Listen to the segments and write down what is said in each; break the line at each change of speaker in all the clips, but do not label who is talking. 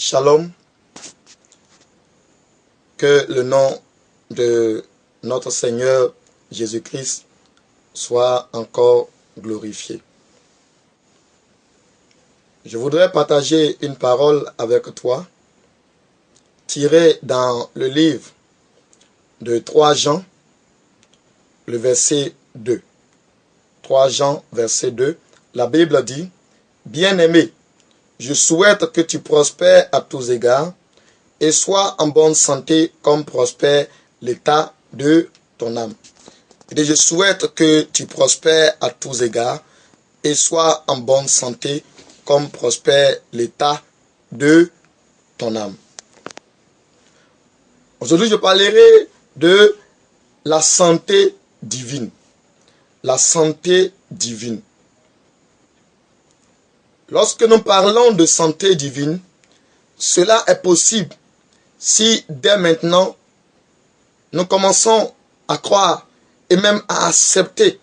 Shalom, que le nom de notre Seigneur Jésus-Christ soit encore glorifié. Je voudrais partager une parole avec toi, tirée dans le livre de 3 Jean, le verset 2. 3 Jean, verset 2, la Bible dit, « Bien-aimé, je souhaite que tu prospères à tous égards et sois en bonne santé comme prospère l'état de ton âme. » Et je souhaite que tu prospères à tous égards et sois en bonne santé comme prospère l'état de ton âme. Aujourd'hui, je parlerai de la santé divine. La santé divine. Lorsque nous parlons de santé divine, cela est possible si dès maintenant nous commençons à croire et même à accepter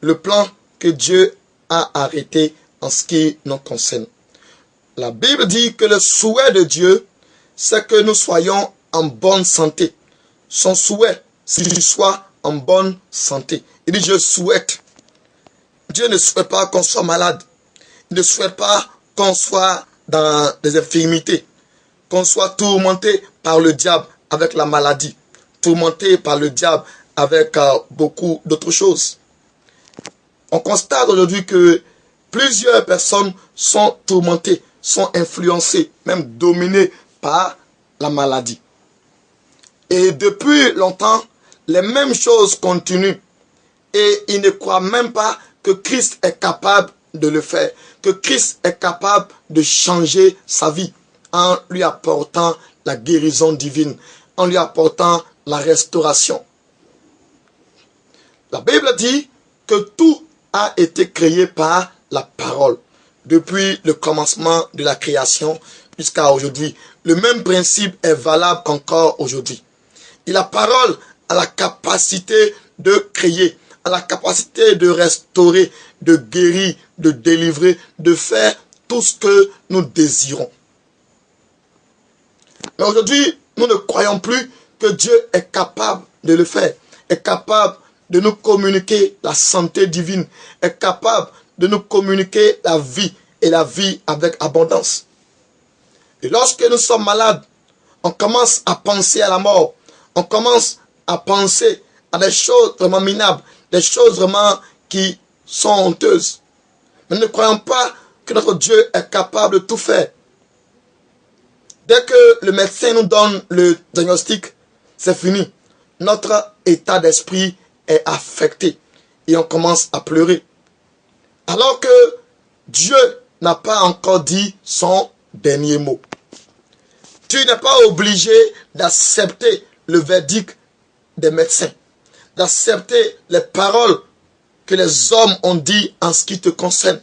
le plan que Dieu a arrêté en ce qui nous concerne. La Bible dit que le souhait de Dieu, c'est que nous soyons en bonne santé. Son souhait, c'est que tu sois en bonne santé. Il dit, je souhaite. Dieu ne souhaite pas qu'on soit malade. Il ne souhaite pas qu'on soit dans des infirmités, qu'on soit tourmenté par le diable avec la maladie, tourmenté par le diable avec beaucoup d'autres choses. On constate aujourd'hui que plusieurs personnes sont tourmentées, sont influencées, même dominées par la maladie. Et depuis longtemps, les mêmes choses continuent. Et ils ne croient même pas que Christ est capable de le faire, que Christ est capable de changer sa vie en lui apportant la guérison divine, en lui apportant la restauration. La Bible dit que tout a été créé par la parole, depuis le commencement de la création jusqu'à aujourd'hui. Le même principe est valable encore aujourd'hui. Et la parole a la capacité de créer, a la capacité de restaurer, de guérir, de délivrer, de faire tout ce que nous désirons. Mais aujourd'hui, nous ne croyons plus que Dieu est capable de le faire, est capable de nous communiquer la santé divine, est capable de nous communiquer la vie et la vie avec abondance. Et lorsque nous sommes malades, on commence à penser à la mort, on commence à penser à des choses vraiment minables, des choses vraiment qui sont honteuses. Mais ne croyons pas que notre Dieu est capable de tout faire. Dès que le médecin nous donne le diagnostic, c'est fini. Notre état d'esprit est affecté et on commence à pleurer. Alors que Dieu n'a pas encore dit son dernier mot. Tu n'es pas obligé d'accepter le verdict des médecins, d'accepter les paroles que les hommes ont dit en ce qui te concerne.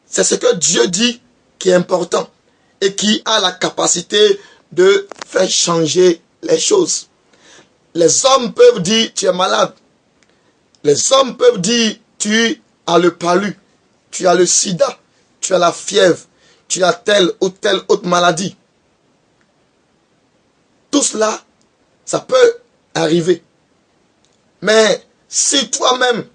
C'est ce que Dieu dit qui est important et qui a la capacité de faire changer les choses. Les hommes peuvent dire tu es malade. Les hommes peuvent dire tu as le palu, tu as le sida, tu as la fièvre, tu as telle ou telle autre maladie. Tout cela, ça peut arriver. Mais si toi-même,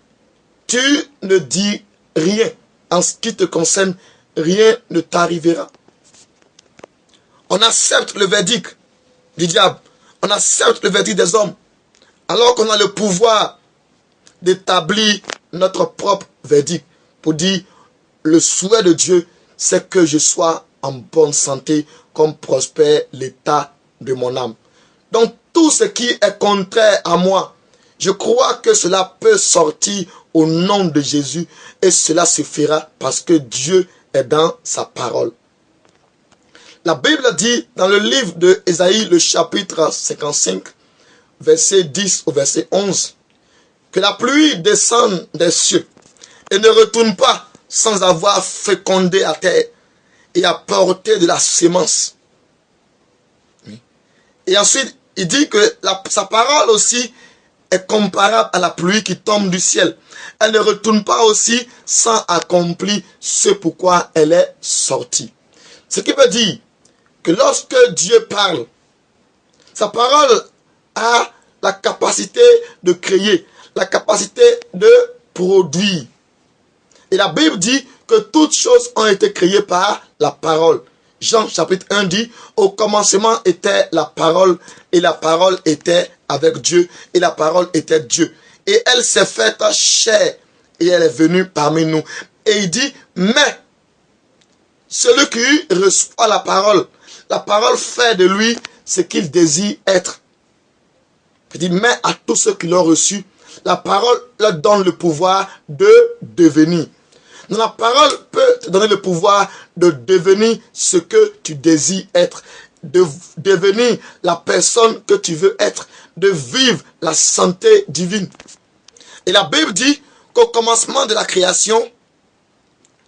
tu ne dis rien en ce qui te concerne, rien ne t'arrivera. On accepte le verdict du diable. On accepte le verdict des hommes. Alors qu'on a le pouvoir d'établir notre propre verdict. Pour dire, le souhait de Dieu, c'est que je sois en bonne santé, comme prospère l'état de mon âme. Donc tout ce qui est contraire à moi, je crois que cela peut sortir au nom de Jésus et cela se fera parce que Dieu est dans sa parole. La Bible dit dans le livre de Ésaïe, le chapitre 55, verset 10 au verset 11, que la pluie descende des cieux et ne retourne pas sans avoir fécondé la terre et apporté de la sémence. Et ensuite, il dit que sa parole aussi est comparable à la pluie qui tombe du ciel. Elle ne retourne pas aussi sans accomplir ce pourquoi elle est sortie. Ce qui veut dire que lorsque Dieu parle, sa parole a la capacité de créer, la capacité de produire. Et la Bible dit que toutes choses ont été créées par la parole. Jean chapitre 1 dit, au commencement était la parole, et la parole était avec Dieu, et la parole était Dieu. Et elle s'est faite chair, et elle est venue parmi nous. Et il dit, mais celui qui reçoit la parole fait de lui ce qu'il désire être. Il dit, mais à tous ceux qui l'ont reçu, la parole leur donne le pouvoir de devenir. Donc la parole peut te donner le pouvoir de devenir ce que tu désires être, de devenir la personne que tu veux être, de vivre la santé divine. Et la Bible dit qu'au commencement de la création,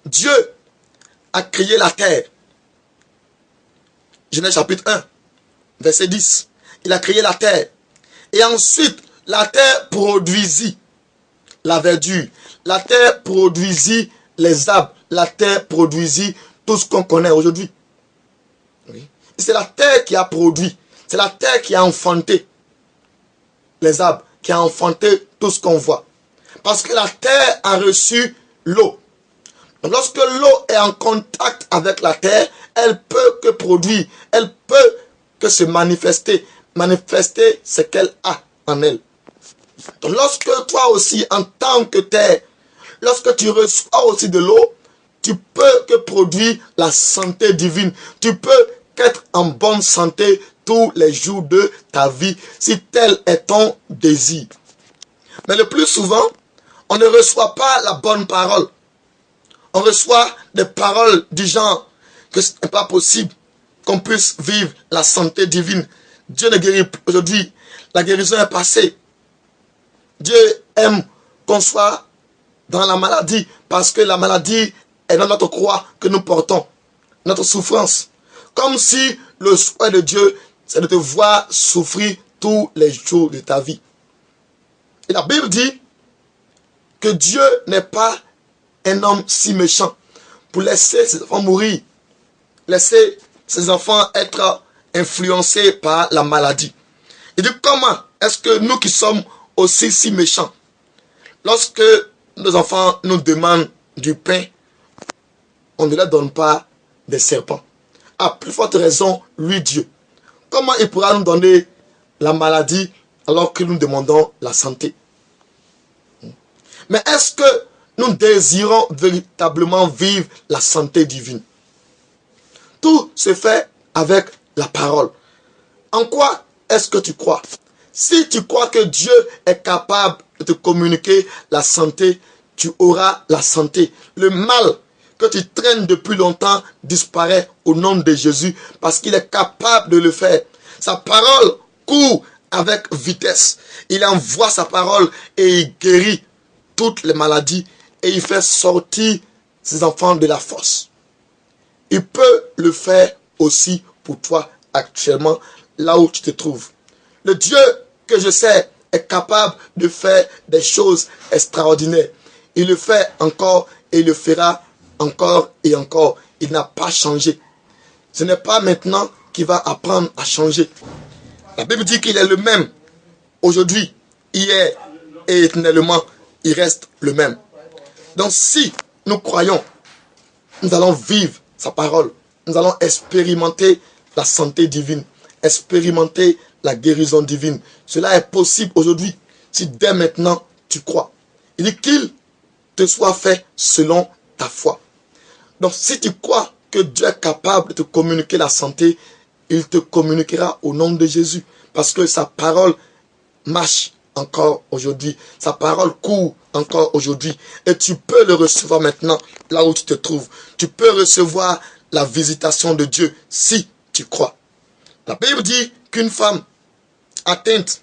Dieu a créé la terre. Genèse chapitre 1, verset 10. Il a créé la terre. Et ensuite, la terre produisit la verdure. La terre produisit les arbres. La terre produisit tout ce qu'on connaît aujourd'hui. Oui. C'est la terre qui a produit. C'est la terre qui a enfanté les arbres, qui a enfanté tout ce qu'on voit. Parce que la terre a reçu l'eau. Lorsque l'eau est en contact avec la terre, elle peut que produire, elle peut que se manifester. Manifester ce qu'elle a en elle. Donc lorsque toi aussi, en tant que terre, lorsque tu reçois aussi de l'eau, tu peux que produire la santé divine. Tu peux qu'être en bonne santé tous les jours de ta vie, si tel est ton désir. Mais le plus souvent, on ne reçoit pas la bonne parole. On reçoit des paroles du genre que ce n'est pas possible qu'on puisse vivre la santé divine. Dieu ne guérit plus aujourd'hui. La guérison est passée. Dieu aime qu'on soit dans la maladie parce que la maladie est dans notre croix que nous portons, notre souffrance. Comme si le souhait de Dieu, c'est de te voir souffrir tous les jours de ta vie. Et la Bible dit que Dieu n'est pas un homme si méchant pour laisser ses enfants mourir, laisser ses enfants être influencés par la maladie. Il dit, comment est-ce que nous qui sommes aussi si méchants, lorsque nos enfants nous demandent du pain, on ne leur donne pas des serpents? À plus forte raison, lui Dieu. Comment il pourra nous donner la maladie alors que nous demandons la santé? Mais est-ce que nous désirons véritablement vivre la santé divine? Tout se fait avec la parole. En quoi est-ce que tu crois? Si tu crois que Dieu est capable de te communiquer la santé, tu auras la santé. Le mal que tu traînes depuis longtemps disparaît au nom de Jésus parce qu'il est capable de le faire. Sa parole court avec vitesse. Il envoie sa parole et il guérit toutes les maladies et il fait sortir ses enfants de la fosse. Il peut le faire aussi pour toi actuellement, là où tu te trouves. Le Dieu que je sais est capable de faire des choses extraordinaires. Il le fait encore et il le fera encore et encore. Il n'a pas changé. Ce n'est pas maintenant qu'il va apprendre à changer. La Bible dit qu'il est le même aujourd'hui, hier et éternellement. Il reste le même. Donc si nous croyons, nous allons vivre sa parole. Nous allons expérimenter la santé divine, expérimenter la guérison divine. Cela est possible aujourd'hui si dès maintenant tu crois. Il dit qu'il te soit fait selon ta foi. Donc si tu crois que Dieu est capable de te communiquer la santé, il te communiquera au nom de Jésus. Parce que sa parole marche encore aujourd'hui. Sa parole court encore aujourd'hui. Et tu peux le recevoir maintenant là où tu te trouves. Tu peux recevoir la visitation de Dieu si tu crois. La Bible dit qu'une femme atteinte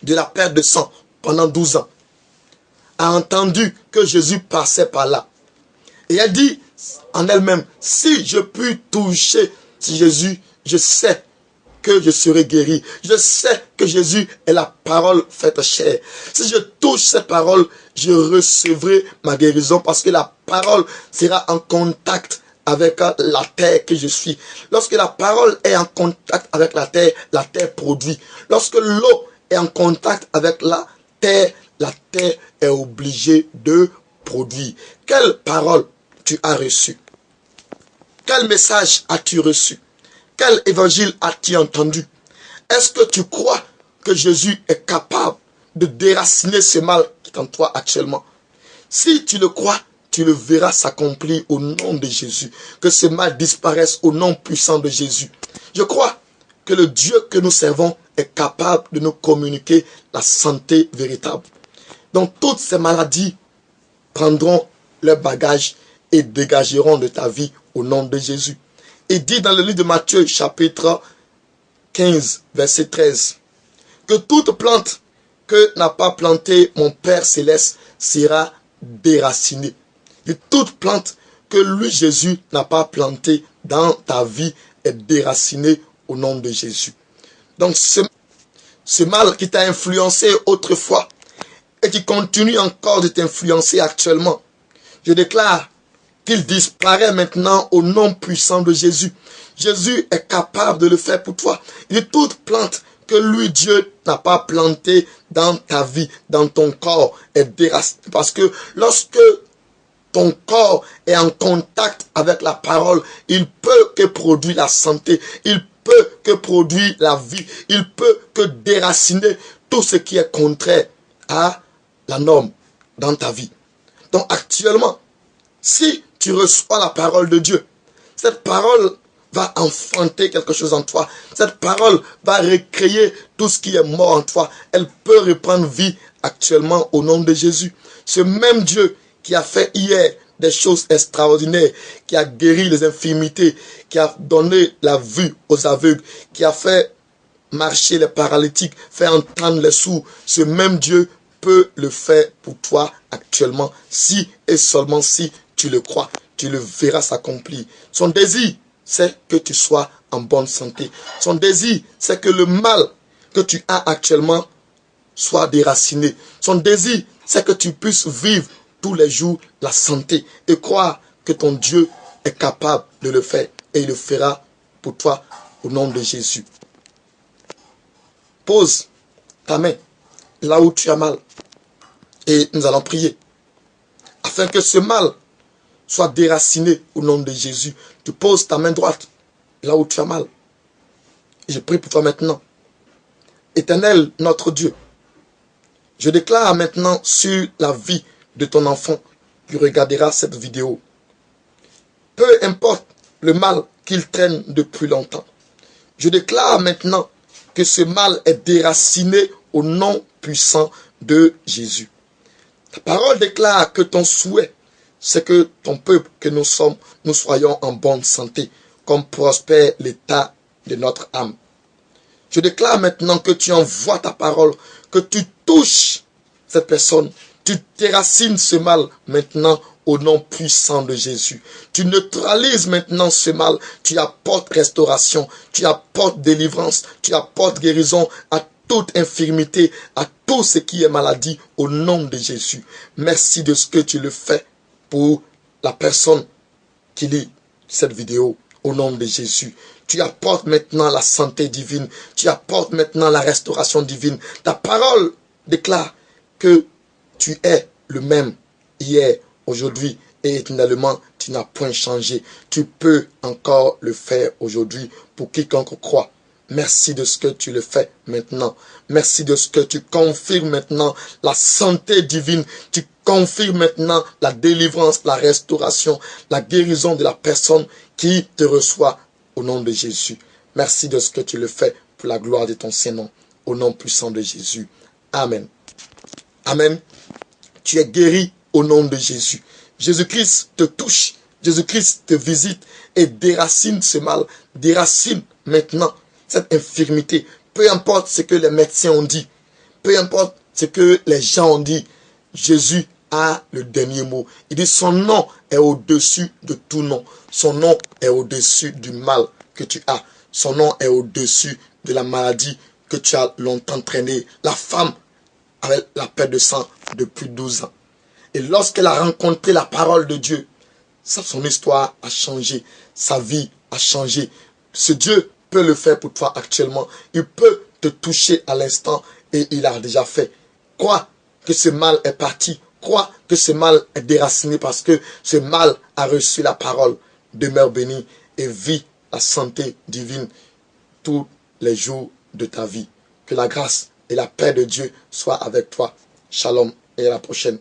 de la perte de sang pendant 12 ans a entendu que Jésus passait par là. Et elle dit en elle-même, si je puis toucher Jésus, je sais que je serai guéri. Je sais que Jésus est la parole faite chair. Si je touche cette parole, je recevrai ma guérison parce que la parole sera en contact avec la terre que je suis. Lorsque la parole est en contact avec la terre produit. Lorsque l'eau est en contact avec la terre est obligée de produire. Quelle parole tu as reçue? Quel message as-tu reçu? Quel évangile as-tu entendu? Est-ce que tu crois que Jésus est capable de déraciner ce mal qui est en toi actuellement? Si tu le crois, tu le verras s'accomplir au nom de Jésus. Que ce mal disparaisse au nom puissant de Jésus. Je crois que le Dieu que nous servons est capable de nous communiquer la santé véritable. Donc toutes ces maladies prendront leur bagage et dégageront de ta vie au nom de Jésus. Il dit dans le livre de Matthieu chapitre 15 verset 13 que toute plante que n'a pas plantée mon Père Céleste sera déracinée. Et toute plante que lui Jésus n'a pas plantée dans ta vie est déracinée au nom de Jésus. Donc ce mal qui t'a influencé autrefois et qui continue encore de t'influencer actuellement, je déclare qu'il disparaît maintenant au nom puissant de Jésus. Jésus est capable de le faire pour toi. Et toute plante que lui, Dieu, n'a pas plantée dans ta vie, dans ton corps, est déracinée. Parce que lorsque ton corps est en contact avec la parole, il peut que produire la santé, il peut que produire la vie, il peut que déraciner tout ce qui est contraire à la norme dans ta vie. Donc actuellement, si tu reçois la parole de Dieu, cette parole va enfanter quelque chose en toi. Cette parole va recréer tout ce qui est mort en toi. Elle peut reprendre vie actuellement au nom de Jésus. Ce même Dieu qui a fait hier des choses extraordinaires, qui a guéri les infirmités, qui a donné la vue aux aveugles, qui a fait marcher les paralytiques, fait entendre les sourds, ce même Dieu peut le faire pour toi actuellement, si et seulement si tu le crois, tu le verras s'accomplir. Son désir, c'est que tu sois en bonne santé. Son désir, c'est que le mal que tu as actuellement soit déraciné. Son désir, c'est que tu puisses vivre tous les jours la santé et croire que ton Dieu est capable de le faire et il le fera pour toi au nom de Jésus. Pose ta main là où tu as mal et nous allons prier afin que ce mal soit déraciné au nom de Jésus. Tu poses ta main droite là où tu as mal. Et je prie pour toi maintenant. Éternel, notre Dieu, je déclare maintenant sur la vie de ton enfant qui regardera cette vidéo. Peu importe le mal qu'il traîne depuis longtemps. Je déclare maintenant que ce mal est déraciné au nom puissant de Jésus. Ta parole déclare que ton souhait, c'est que ton peuple que nous sommes, nous soyons en bonne santé, comme prospère l'état de notre âme. Je déclare maintenant que tu envoies ta parole, que tu touches cette personne, tu déracines ce mal maintenant au nom puissant de Jésus. Tu neutralises maintenant ce mal, tu apportes restauration, tu apportes délivrance, tu apportes guérison à toute infirmité, à tout ce qui est maladie au nom de Jésus. Merci de ce que tu le fais pour la personne qui lit cette vidéo au nom de Jésus. Tu apportes maintenant la santé divine, tu apportes maintenant la restauration divine. Ta parole déclare que tu es le même hier, aujourd'hui et éternellement. Tu n'as point changé. Tu peux encore le faire aujourd'hui pour quiconque croit. Merci de ce que tu le fais maintenant. Merci de ce que tu confirmes maintenant la santé divine. Tu confirmes maintenant la délivrance, la restauration, la guérison de la personne qui te reçoit au nom de Jésus. Merci de ce que tu le fais pour la gloire de ton Saint-Nom. Au nom puissant de Jésus. Amen. Amen. Tu es guéri au nom de Jésus. Jésus-Christ te touche. Jésus-Christ te visite et déracine ce mal. Déracine maintenant cette infirmité. Peu importe ce que les médecins ont dit. Peu importe ce que les gens ont dit. Jésus a le dernier mot. Il dit son nom est au-dessus de tout nom. Son nom est au-dessus du mal que tu as. Son nom est au-dessus de la maladie que tu as longtemps traînée. La femme avec la perte de sang depuis 12 ans. Et lorsqu'elle a rencontré la parole de Dieu, son histoire a changé, sa vie a changé. Ce Dieu peut le faire pour toi actuellement. Il peut te toucher à l'instant et il a déjà fait. Crois que ce mal est parti. Crois que ce mal est déraciné parce que ce mal a reçu la parole. Demeure béni et vis la santé divine tous les jours de ta vie. Que la grâce et la paix de Dieu soient avec toi. Shalom et à la prochaine.